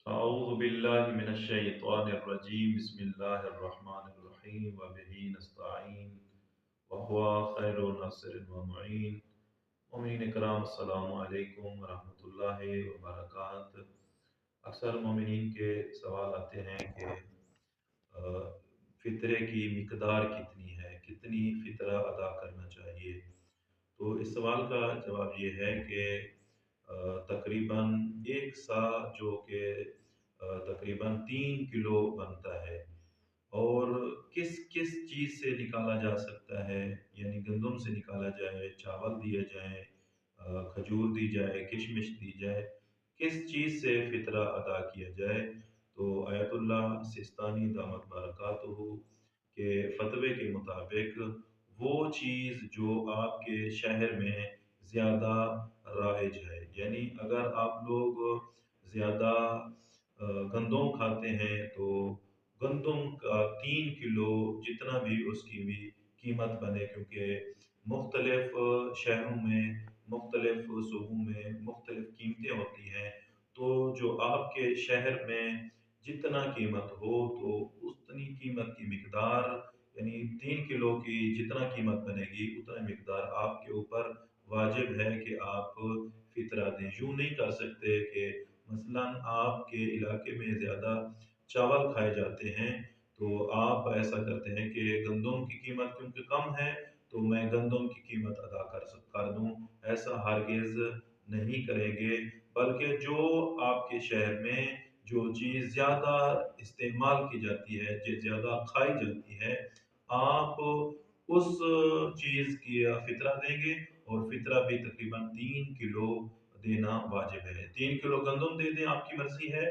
أعوذ بالله من الشيطان الرجيم بسم الله الرحمن الرحيم وبه نستعين وهو خير ناصر ومعين مومنین کرام السلام علیکم ورحمۃ اللہ وبرکاتہ۔ اکثر مومنین کے سوال آتے ہیں کہ فطرے کی مقدار کتنی ہے، کتنی فطرہ ادا کرنا چاہیے۔ تو اس سوال کا جواب یہ ہے کہ تقریباً ایک سا جو کہ تقریباً 3 کلو بنتا ہے، اور کس کس چیز سے نکالا جا سکتا ہے، یعنی گندم سے نکالا جائے، چاول دیے جائیں، کھجور دی جائے، کشمش دی جائے، کس چیز سے فطرہ ادا کیا جائے۔ تو آیت اللہ سستانی دامت برکاتہ کے فتوے کے مطابق وہ چیز جو آپ کے شہر میں زیادہ رائج ہے، یعنی اگر آپ لوگ زیادہ گندم کھاتے ہیں تو گندم کا 3 کلو جتنا بھی اس کی بھی قیمت بنے، کیونکہ مختلف شہروں میں، مختلف صوبوں میں مختلف قیمتیں ہوتی ہیں، تو جو آپ کے شہر میں جتنا قیمت ہو تو اتنی قیمت کی مقدار، یعنی 3 کلو کی جتنا قیمت بنے گی اتنا مقدار آپ کے اوپر واجب ہے کہ آپ فطرہ دیں۔ یوں نہیں کر سکتے کہ مثلاً آپ کے علاقے میں زیادہ چاول کھائے جاتے ہیں تو آپ ایسا کرتے ہیں کہ گندم کی قیمت کیونکہ کم ہے تو میں گندم کی قیمت ادا کر دوں، ایسا ہرگز نہیں کریں گے، بلکہ جو آپ کے شہر میں جو چیز زیادہ استعمال کی جاتی ہے، جو زیادہ کھائی جاتی ہے، آپ اس چیز کی فطرہ دیں گے، اور فطرہ بھی تقریباً 3 کلو دینا واجب ہے۔ 3 کلو گندم دے دیں، آپ کی مرضی ہے،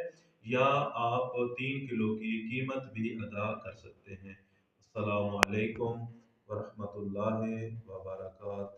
یا آپ 3 کلو کی قیمت بھی ادا کر سکتے ہیں۔ السلام علیکم ورحمۃ اللہ وبرکاتہ۔